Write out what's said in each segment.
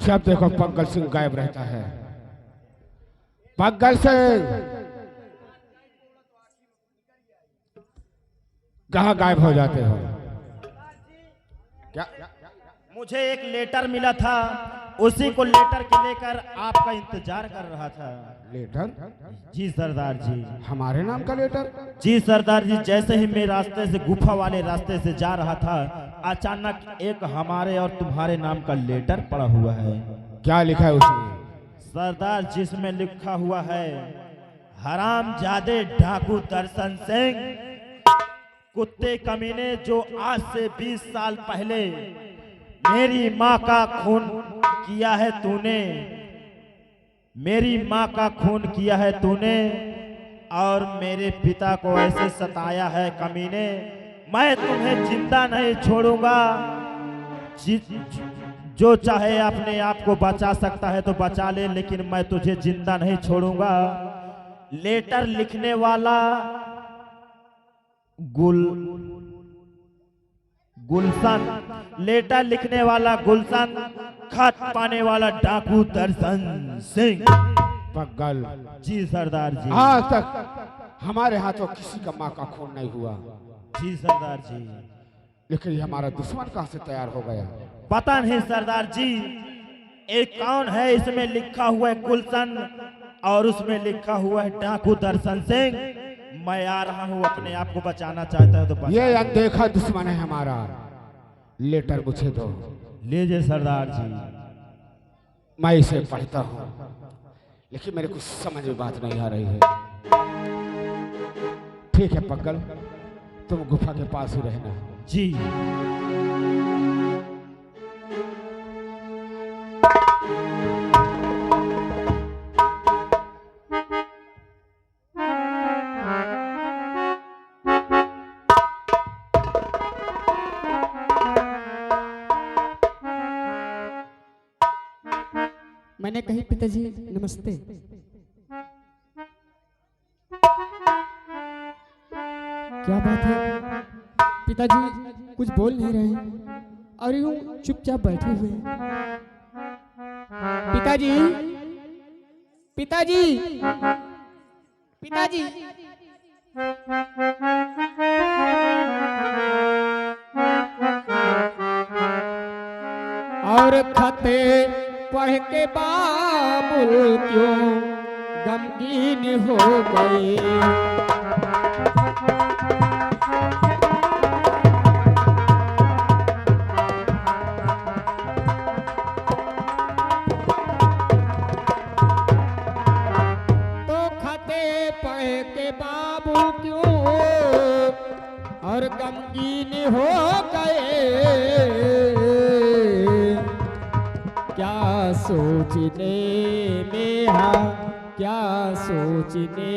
जब देखो पग्गल सिंह गायब रहता है। पग्गल सिंह कहाँ गायब हो जाते हो? क्या? मुझे एक लेटर मिला था, उसी को लेटर के लेकर आपका इंतजार कर रहा था। लेटर? जी सरदार जी। हमारे नाम का लेटर? जी सरदार जी, जैसे ही मैं रास्ते से गुफा वाले रास्ते से जा रहा था, अचानक एक हमारे और तुम्हारे नाम का लेटर पड़ा हुआ है। क्या लिखा है उसमें? सरदार, जिसमें लिखा हुआ है, हरामजादे डाकू दर्शन सिंह, कुत्ते कमीने, जो आज से 20 साल पहले मेरी माँ का खून किया है तूने, मेरी माँ का खून किया है तूने और मेरे पिता को ऐसे सताया है कमीने, मैं तुम्हें जिंदा नहीं छोड़ूंगा। जो चाहे अपने आप को बचा सकता है तो बचा ले, लेकिन मैं तुझे जिंदा नहीं छोड़ूंगा। लेटर लिखने वाला गुलशन, लेटर लिखने वाला गुलशन, खत पाने वाला डाकू दर्शन सिंह। पग्गल। जी सरदार जी। आज तक हमारे हाथों किसी का माँ का खून नहीं हुआ। जी सरदार जी। लेकिन ये हमारा दुश्मन कहाँ से तैयार हो गया? पता नहीं सरदार जी, एक कौन है, इसमें लिखा हुआ है गुलशन और उसमें लिखा हुआ है डाकू दर्शन सिंह। मैं आ रहा हूँ, अपने आप को बचाना चाहता है तो बचा। ये अनदेखा दुश्मन है हमारा। लेटर मुझे दो। लीजिए सरदार जी। मैं इसे पढ़ता हूँ, लेकिन मेरे कुछ समझ में बात नहीं आ रही है। ठीक है पग्गल, तुम गुफा के पास ही रहना। जी। मैंने कही पिताजी नमस्ते। क्या बात है पिताजी, कुछ बोल नहीं रहे और यूं चुपचाप बैठे हुए हैं। पिताजी, पिताजी, पिताजी। और खते पढ़ के बाबुल क्यों गमगीन हो गए। तो खते पढ़ के बाबुल क्यों और गमगीन हो गए। क्या सोचने में हा, क्या सोचने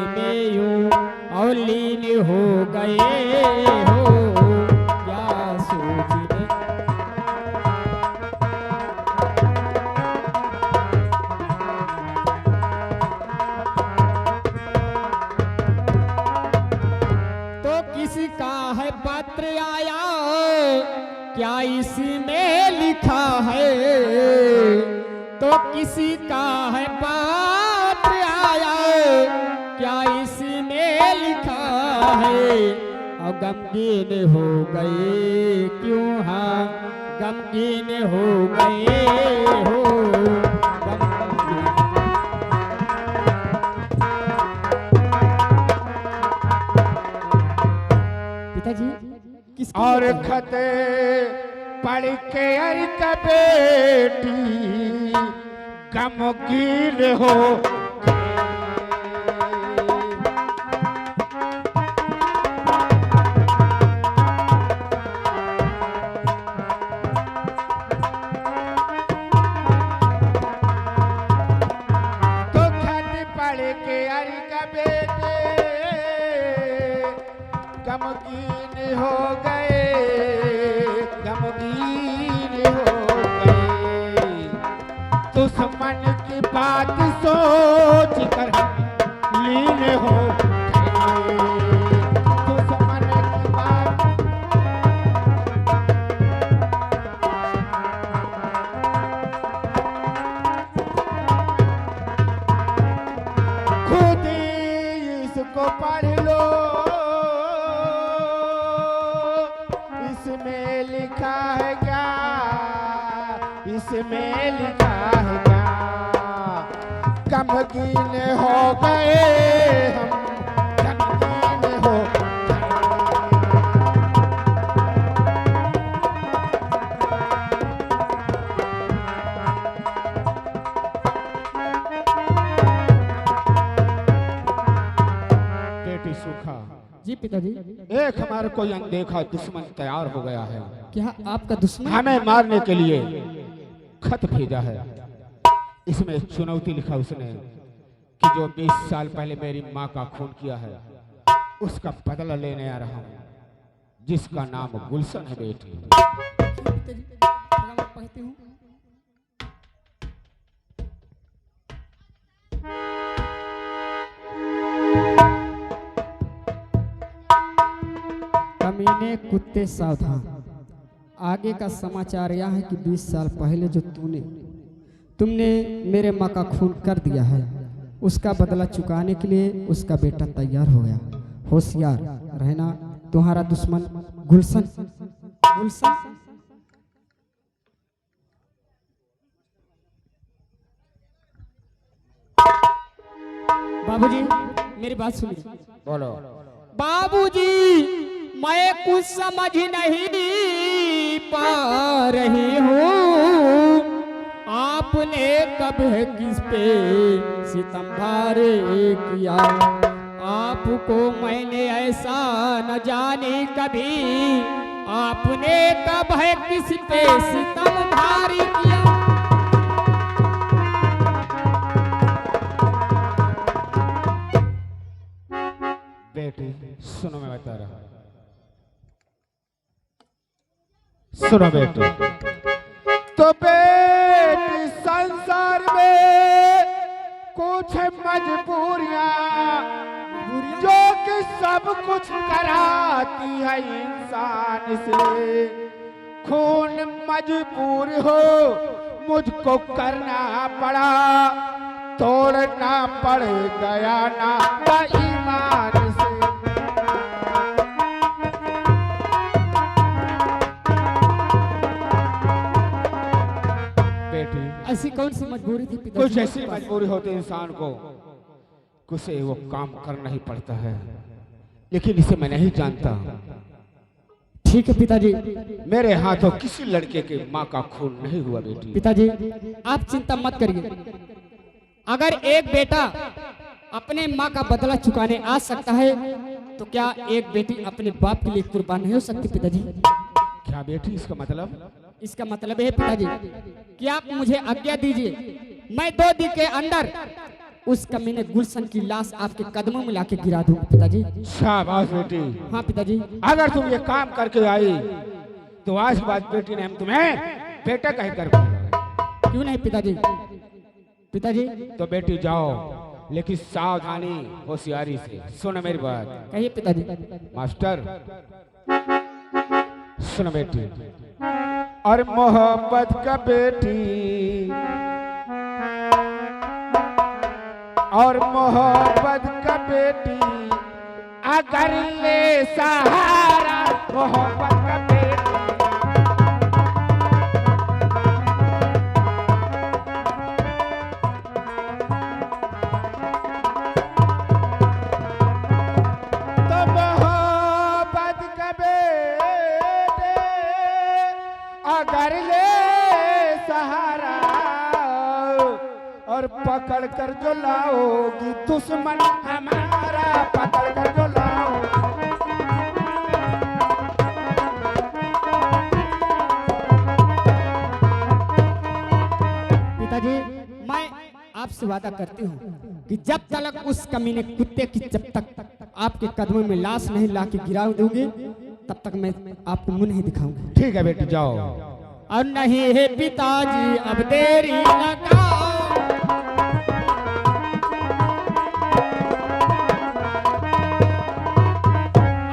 में यूं और लीन हो गए हो। क्या सोचने। तो किसी का है पत्र आया, क्या इसमें लिखा है। तो किसी का है पत्र आया, क्या इसमें लिखा है। और गमगीन हो गए क्यों, हाँ गमगीन हो गए हो। पिताजी किस और खते पढ़ के अर का बेटी गमगीन हो। तो खत पढ़ के अर का बेटे गमगीन हो गए, गमगीन हो गए। दुश्मन की बात सोच कर लीन हो गए। दुश्मन की बात। पढ़ लो, इसमें लिखा है क्या, इसमें लिखा है क्या, गमगीन हो गए हम, गमगीन हो जी पिताजी। एक हमारे कोई अनदेखा दुश्मन तैयार हो गया है। क्या आपका दुश्मन? हमें मारने के लिए खत भेजा है। इसमें एक चुनौती लिखा उसने कि जो 20 साल पहले मेरी माँ का खून किया है उसका बदला लेने आ रहा हूँ, जिसका नाम गुलशन है बेटी। पिताजी थोड़ा मैं पढ़ती हूँ। कमीने कुत्ते सावधान, आगे का समाचार यह है कि 20 साल पहले जो तुमने मेरे माँ का खून कर दिया है, उसका बदला चुकाने के लिए उसका बेटा तैयार हो गया। होशियार रहना, तुम्हारा दुश्मन गुलशन। गुलशन बाबूजी मेरी बात सुनिए। बोलो। बाबूजी मैं कुछ समझ नहीं पा रही हूँ, आपने कब है किस पे सितम भारे किया, आपको मैंने ऐसा न जाने कभी, आपने कब है किस पे सितम भारी किया। बेटी सुनो, मैं बता रहा हूँ, सुनो बेटी। तो बेटी संसार में कुछ मजबूरियां जो कि सब कुछ कराती है इंसान से, खून मजबूर हो मुझको करना पड़ा, तोड़ना पड़ गया ना ईमान से। बेटी ऐसी कौन सी मजबूरी थी पिताजी? कुछ ऐसी मजबूरी होती है इंसान को, उसे वो काम करना ही पड़ता है, लेकिन इसे मैं नहीं जानता। ठीक है पिताजी। मेरे हाथों किसी लड़के की माँ का खून नहीं हुआ बेटी। पिताजी आप चिंता मत करिए, अगर एक बेटा अपने माँ का बदला चुकाने आ सकता है तो क्या एक बेटी अपने बाप के लिए कुर्बान नहीं हो सकती पिताजी? क्या बेटी इसका मतलब? इसका मतलब है पिताजी कि आप मुझे आज्ञा दीजिए, मैं 2 दिन के अंदर उस कमीने गुलशन की लाश आपके कदमों में लाके गिरा दूंगा पिताजी। शाबाश बेटी। हाँ पिताजी। अगर तुम ये काम करके आई तो आज के बाद बेटी ने हम तुम्हें बेटा कहकर बुलाएंगे। क्यों नहीं पिताजी? पिताजी तो बेटी जाओ, लेकिन सावधानी होशियारी से। सुनो मेरी बात। कहिए पिताजी। मास्टर सुनो बेटी, और मोहब्बत का बेटी, और मोहब्बत का बेटी अगर ले सहारा, मोहब्बत का बेटी तो मोहब्बत का बेटे अगर ले सहारा, और पकड़ कर जो लाओगी दुश्मन हमारा, पकड़ कर जो लाओ। पिताजी मैं आपसे वादा करती हूँ कि जब तक उस कमीने कुत्ते की जब तक आपके कदमों में लाश नहीं ला के गिरा दूंगी तब तक मैं आपको मुंह नहीं दिखाऊंगा। ठीक है बेटी जाओ। और नहीं है पिताजी अब देरी लगाओ,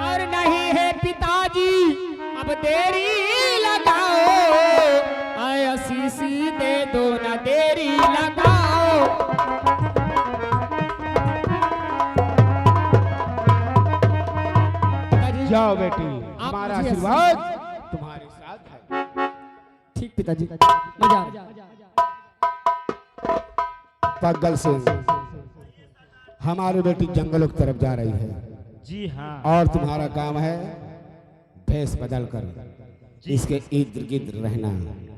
और नहीं है पिताजी अब देरी लगाओ, आय आशीषी दे दो ना देरी लगाओ। जाओ बेटी, हमारा मुझे आशीर्वाद तुम्हारे साथ है। ठीक पिताजी, मैं जा रहा हूं। पागल सिंह, हमारी बेटी जंगलों की तरफ जा रही है जी हाँ। और तुम्हारा काम है भेष बदल कर इसके इर्द गिर्द रहना,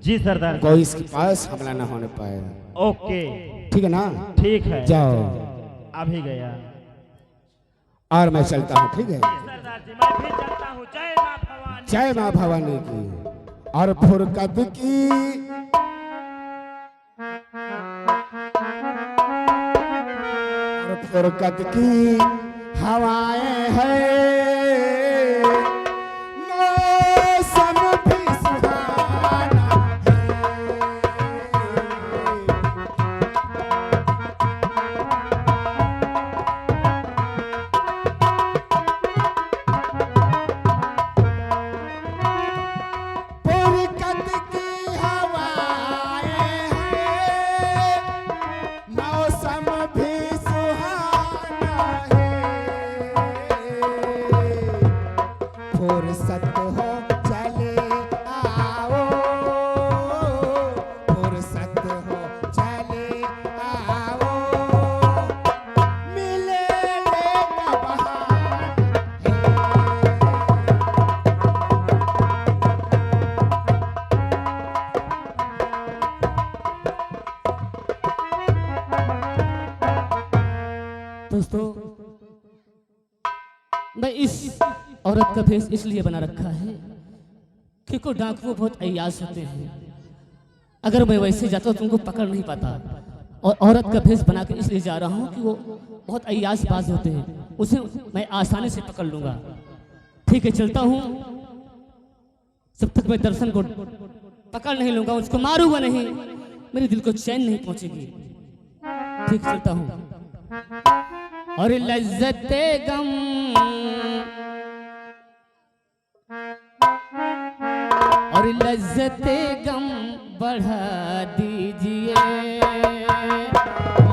जी सरदार। कोई इसके पास हमला न होने पाए। ओके, ठीक है ना? ठीक है, जाओ। अभी गया। और मैं चलता हूँ, ठीक है? सरदार जी, मैं भी चलता हूँ। जय माँ भवानी। जय माँ भवानी की और फुरकत की। और फुरकत की हवाएं हैं, मौसम भी सुहाना फुरकत की हवाएं हैं, मौसम भी सुहाना है। फुर्सत हो चले आओ, फुर्सत हो चले आओ, मिलने का बहाना दोस्तों, मैं इस औरत का भेष इसलिए बना रखा है क्योंकि डाकू बहुत अय्याश होते हैं। अगर मैं वैसे जाता तो उनको पकड़ नहीं पाता, और औरत का भेष बना के इसलिए जा रहा हूँ कि वो बहुत अय्याश बाज होते हैं, उसे मैं आसानी से पकड़ लूंगा। ठीक है, चलता हूँ। जब तक मैं दर्शन को पकड़ नहीं लूंगा, उसको मारूंगा नहीं, मेरे दिल को चैन नहीं पहुंचेगी। ठीक, चलता हूँ। और लज्जते गम, और लज्जते गम बढ़ा दीजिए,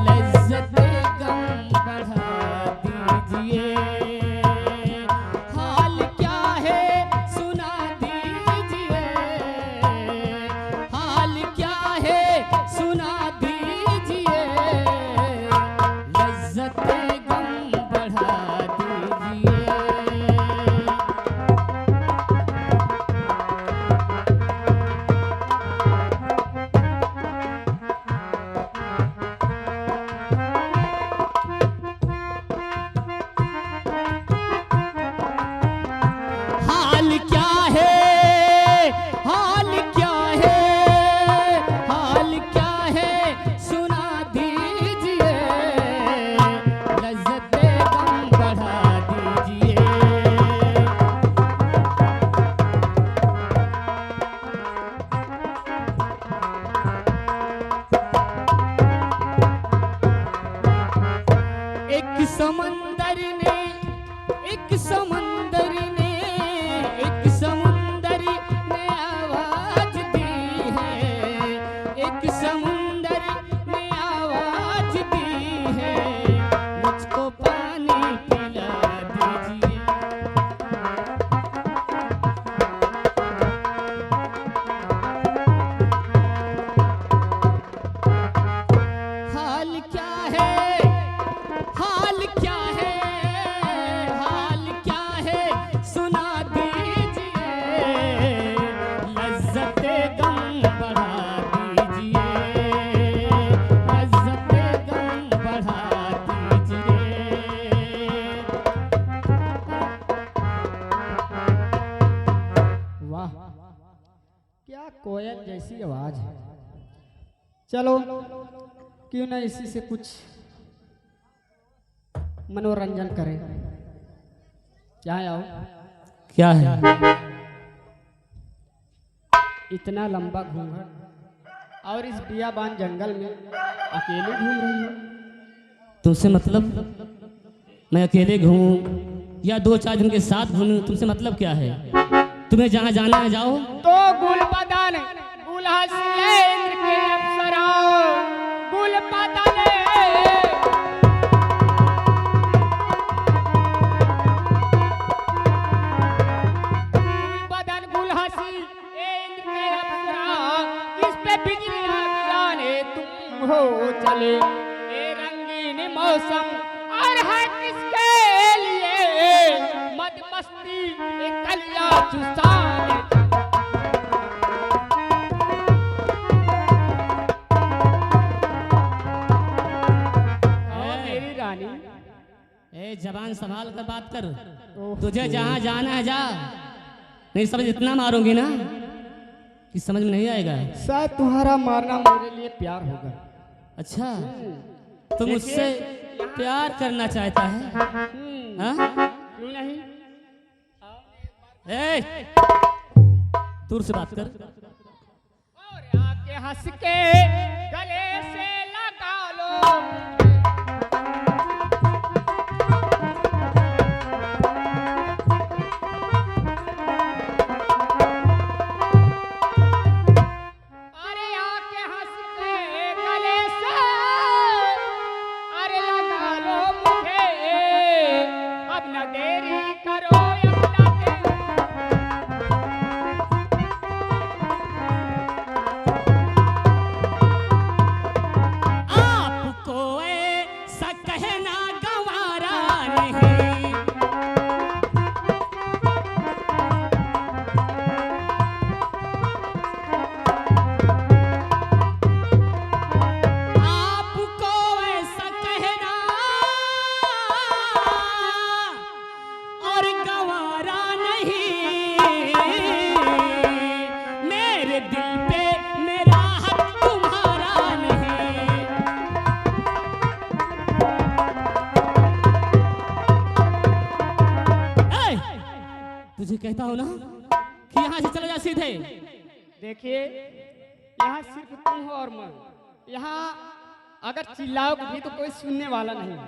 लज्जते गम बढ़ा दीजिए। हाल क्या है सुना दीजिए, हाल क्या है सुना दीजिए, लज्जते गम बढ़ा दीजिए। हाल क्या है, हाल क्या है, हाल क्या है सुना दीजिए, लज्जते गम बढ़ा दीजिए। एक समंदर ने, एक समंदर ने, एक समुंदर ने आवाज दी है, एक समुंदर ने आवाज दी है, मुझको पानी पिला दीजिए। हाल क्या है, हाल क्या है, हाल क्या है सुना दीजिए, लज्जते गम बढ़ा दीजिए, लज्जते गम बढ़ा दीजिए। वाह, क्या कोयल जैसी आवाज है। चलो, क्यों ना इसी से कुछ मनोरंजन करें। यहाँ आओ। क्या है? इतना लंबा घूंघट और इस बियाबान जंगल में अकेले घूम रही हो। तुमसे मतलब मैं अकेले घूमूं या दो चार दिन के साथ घूमूं, तुमसे मतलब क्या है? तुम्हें जहाँ जाना है जाओ। तो गुलबदन गुलहसीन के अप्सरा, गुलबदन बिजलियां गिराने तुम हो चले, ये रंगीन मौसम और है किसके लिए, मद मस्ती ये कलियां चुसाने चले। ए जबान संभाल कर बात कर, तुझे जहां जाना है जा, नहीं समझ इतना मारूंगी ना कि समझ में नहीं आएगा। शायद तुम्हारा मारना मेरे लिए प्यार होगा। अच्छा, तुम मुझसे प्यार करना चाहता है? हाँ? क्यों नहीं? ए, दूर से बात कर। और आके हंस के गले से लगा लो, कहता हूँ ना कि यहाँ से चले जा सीधे। देखिए, यहाँ सिर्फ तुम हो और मैं। यहाँ अगर चिल्लाओगे भी तो कोई सुनने वाला नहीं है।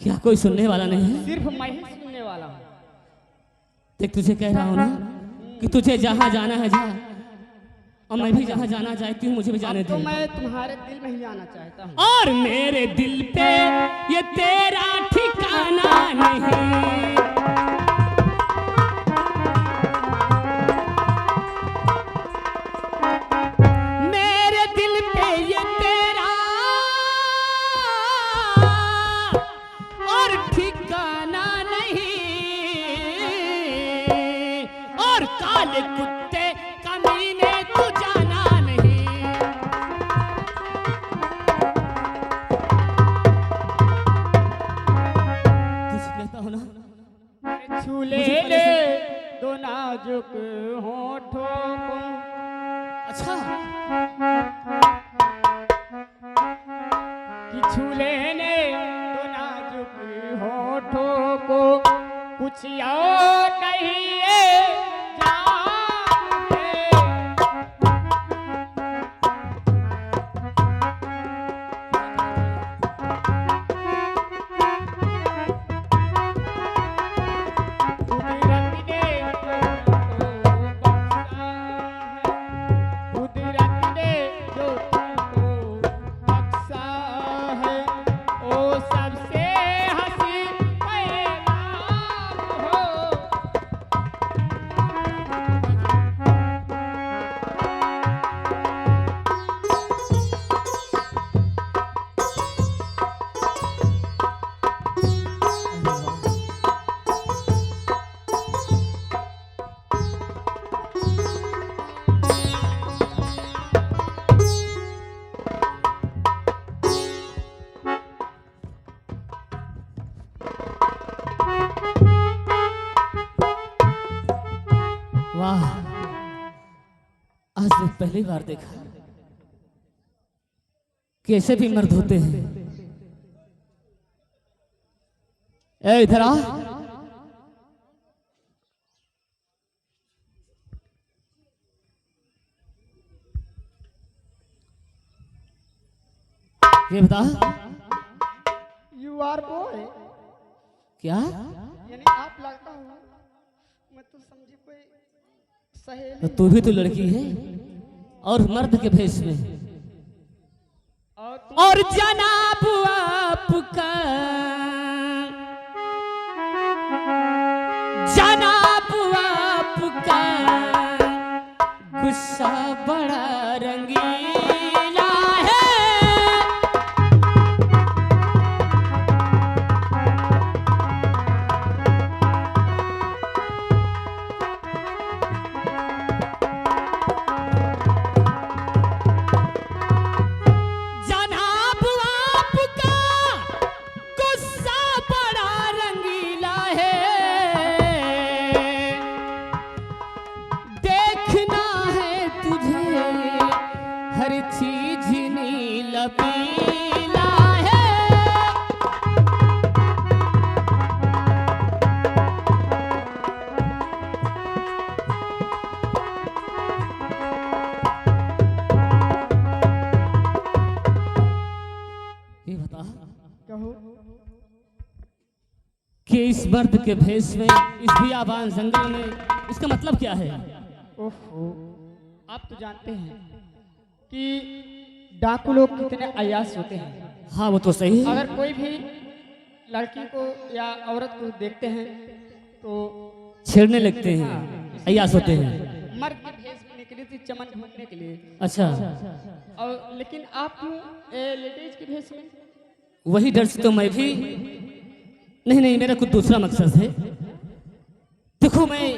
क्या कोई सुनने वाला नहीं है? सिर्फ मैं ही सुनने वाला हूँ। देख, तुझे कह रहा हूँ ना कि तुझे जहाँ जाना है जा, और मैं भी जहाँ जाना चाहती हूँ मुझे भी जाने दे। तो मैं तुम्हारे दिल में ही आना चाहता हूँ, और मेरे दिल पे ये तेरा ठिकाना नहीं। कुत्ते कमीने तू जाना नहीं। तुझे कहता हूँ ना, छू ले दो नाजुक होठों को। अच्छा, कि छू लेने दो नाजुक होठों को, कुछ और नहीं है वाह, आज मैं पहली बार देखा कि ऐसे भी मर्द होते हैं। ए इधर आ। ये बता, यू आर बॉय। क्या? यानी आप लड़का हो? मैं तो समझी कोई सहेली। तो तू भी तो लड़की है और मर्द के भेष में। और जनाब आपका, जनाब आपका गुस्सा बड़ा रंगीन। भी नीला पीला है। ये बता कहो। कि इस मर्द के भेष में, इस बियाबान जंगल में, इसका मतलब क्या है? ओहो, आप तो जानते हैं कि डाकू लोग कितने अय्याश होते हैं। हाँ वो तो सही है। अगर कोई भी लड़की को या औरत को देखते हैं तो छेड़ने लगते हैं, अय्याश होते हैं। मर्द के भेष में निकली थी चमन घूमने के लिए, अच्छा, और लेकिन आप क्यों लेडीज के भेष में? वही डर से तो मैं भी नहीं नहीं, मेरा कुछ दूसरा मकसद है। देखो मैं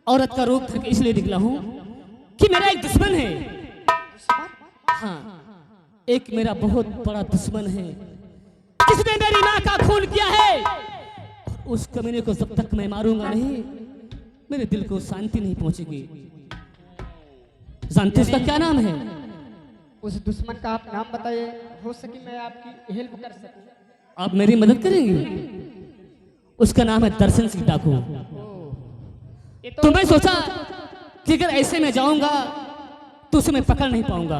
औरत का रूप करके इसलिए निकला हूँ कि मेरा एक दुश्मन है। हाँ, एक मेरा बहुत बड़ा दुश्मन है जिसने मेरी माँ का खून किया है। और उस कमीने को जब तक मैं मारूंगा नहीं, मेरे दिल को शांति नहीं पहुंचेगी। जानते उसका क्या नाम है? उस दुश्मन का आप नाम बताइए, हो सके मैं आपकी हेल्प कर सकूं। आप मेरी मदद करेंगे? उसका नाम है दर्शन सिंह डाकू। तो मैं सोचा कि अगर ऐसे में जाऊंगा तो उसे मैं पकड़ नहीं पाऊंगा,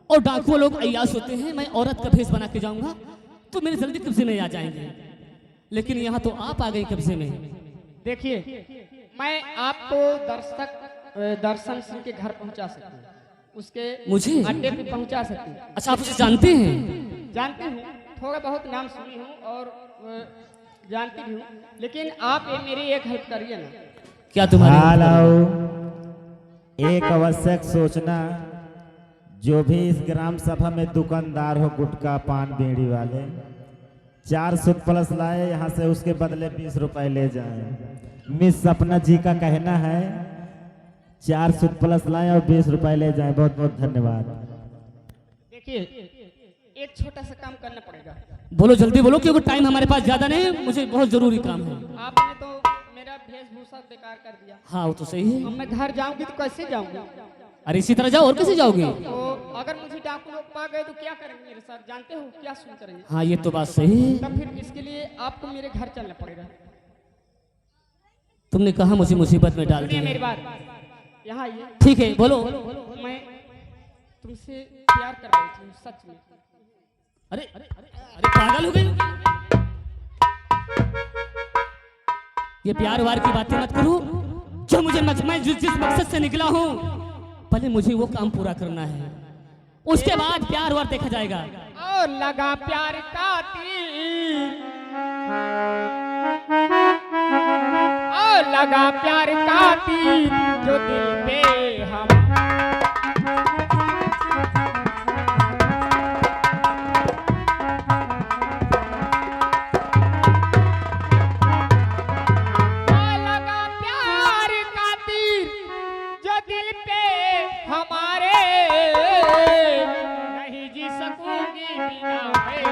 और डाकू लोग अय्याश होते हैं। मैं औरत का भेष बना के जाऊंगा तो मेरे जल्दी कब्जे में आ जाएंगे। लेकिन यहाँ तो आप आ गए कब्जे में। देखिए, मैं आपको दर्शन सिंह के घर पहुंचा सकता हूँ, उसके मुझे अड्डे पे पहुंचा सकती हूँ। अच्छा, आप उसे जानते हैं? जानती हूँ, थोड़ा बहुत नाम सुनी हूँ और जानती भी हूँ, लेकिन आप ये मेरी एक हेल्प करिए ना। क्या तुम्हारी? एक आवश्यक सोचना, जो भी इस ग्राम सभा में दुकानदार हो, गुटखा पान बीड़ी वाले, 4 सूद प्लस लाए यहाँ से, उसके बदले 20 रुपए ले जाएं। मिस सपना जी का कहना है 4 सूद प्लस लाएं और 20 रुपए ले जाएं। बहुत बहुत धन्यवाद। देखिए, एक छोटा सा काम करना पड़ेगा। बोलो जल्दी बोलो, क्योंकि टाइम हमारे पास ज्यादा नहीं है, मुझे बहुत जरूरी काम है। आपने तो मेरा वेशभूषा बेकार कर दिया। हाँ वो तो सही है। अब मैं घर जाऊंगी तो कैसे जाऊंगी? अरे इसी तरह जाओ, और कैसे जाओगे? तो अगर मुझे डाकू लोग पा गए तो क्या करेंगे मेरे साथ? जानते हो क्या सुन करेंगे? हाँ ये तो बात सही है। तब फिर इसके लिए आपको मेरे घर चलना पड़ेगा। तुमने कहा मुझे मुसीबत में डाल सुनिए मेरी दिया। बात, यहाँ आइए। ठीक है बोलो। मैं तुमसे प्यार कर रही थी, सच में। अरे अरे अरे पागल हो गई? ये प्यार वार की बातें मत करो। जो मुझे मैं जिस मकसद से निकला हूँ, पहले मुझे वो काम पूरा करना है, उसके बाद प्यार वार देखा जाएगा। और लगा प्यार का तीर, और लगा प्यार का तीर जो दिल पे हम हमारे नहीं जी सकूंगी बिना मैं।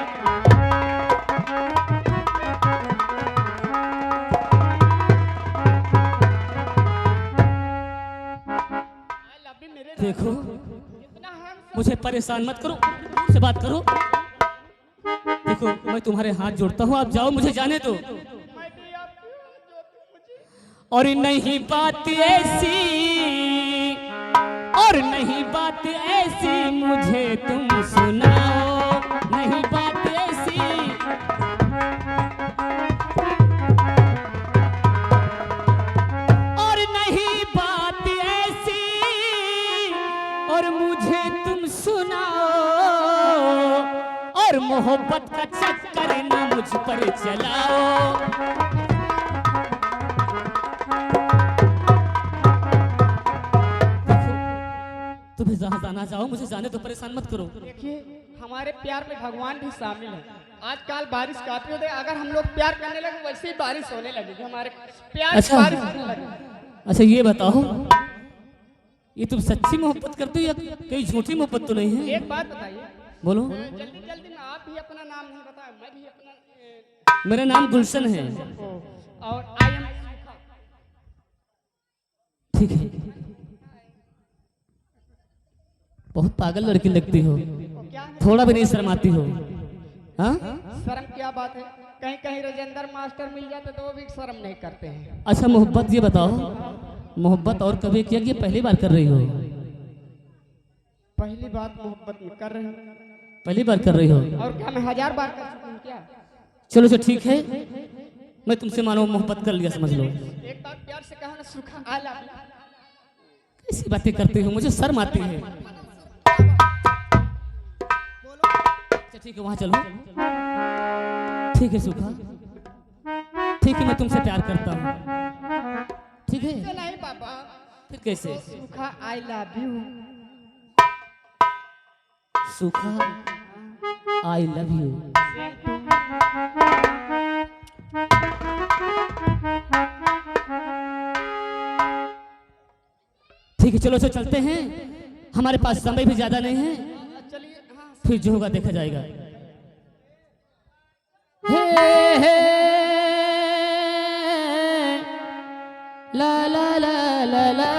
देखो मुझे परेशान मत करो, मुझसे बात करो। देखो मैं तुम्हारे हाथ जोड़ता हूँ, आप जाओ, मुझे जाने दो। और नहीं बात ऐसी, और नहीं बात ऐसी मुझे तुम सुनाओ, नहीं बात ऐसी। और नहीं बात ऐसी, और मुझे तुम सुनाओ, और मोहब्बत का चक्कर न मुझ पर चलाओ। तुम्हें जहाँ जाना चाहो मुझे जाने तो, परेशान मत करो। देखिए, हमारे प्यार में भगवान भी शामिल है। आजकल बारिश काफी होती है, अगर हम लोग प्यार करने लगे वैसे ही बारिश होने लगेगी। हमारे प्यार अच्छा। बारिश होने लगेगी। अच्छा ये बताओ, ये तुम सच्ची मोहब्बत करते हो या कहीं झूठी मोहब्बत तो नहीं है? एक बात बताइए, बोलो। जल्दी जल्दी में आप भी अपना नाम नहीं बताया, मैं भी अपना। मेरा नाम गुलशन है। और आई एम सुखा। ठीक है। बहुत पागल लड़की लगती हो, वो क्या है? थोड़ा भी नहीं शर्माती हो। हाँ, शर्म क्या बात है? कहीं कहीं राजेंद्र मास्टर मिल जाते तो वो भी शर्म नहीं करते हैं। अच्छा मोहब्बत ये बताओ, मोहब्बत और कभी किया कि ये पहली बार कर रही हो? पहली बात मोहब्बत में कर रहे हैं। पहली बार कर रही हो? और क्या मैं 1000 बार कर चुकी हूँ क्या? चलो चलो ठीक है, मैं तुमसे मानो मोहब्बत कर लिया समझ लो। एक बार प्यार से कहो ना सुखा आई लव यू। कैसी बातें करती हो, मुझे शर्म आती है। अच्छा ठीक है वहां चलो। ठीक है सुखा, ठीक है मैं तुमसे प्यार करता हूँ। ठीक है नहीं बाबा, फिर कैसे? सुखा आई लव यू। सुखा आई लव यू। ठीक है चलो चलो चलते हैं, हमारे पास समय भी ज्यादा नहीं है, चलिए। हाँ फिर जो होगा देखा जाएगा। हे हे ला ला ला ला ला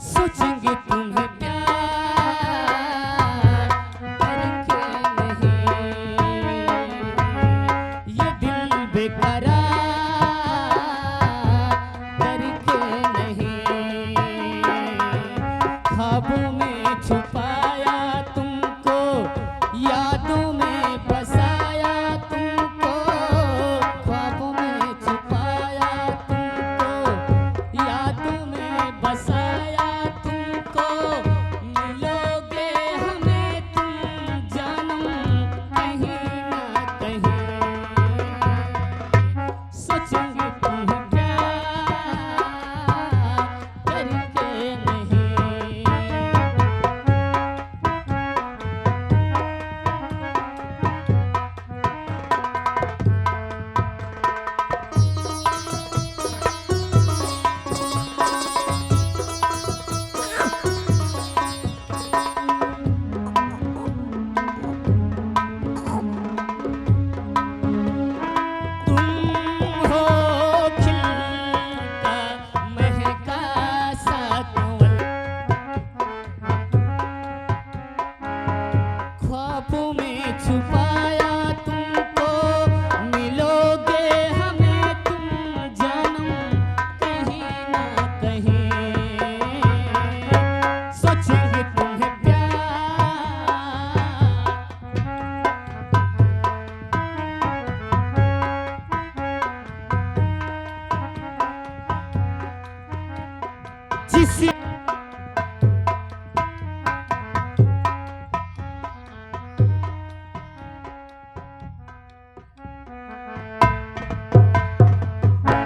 सोचेंगे तुम्हें प्यार करके नहीं, ये दिल बेकरार करके नहीं, ख्वाबों में छुपाया तुमको, यादों में बसाया तुमको, ख्वाबों में छुपाया तुमको, यादों में बसाया तुमको, मिलोगे हमें तुम जानम कहीं ना कहीं, सोचेंगे तुम्हें प्यार करके नहीं। तुम हो खिलता महका सा कंवल, ख्वाबों में छुपाया तुमको, मिलोगे हमें तुम जानम कहीं ना कहीं, सोचेंगे तुम्हें प्यार जिस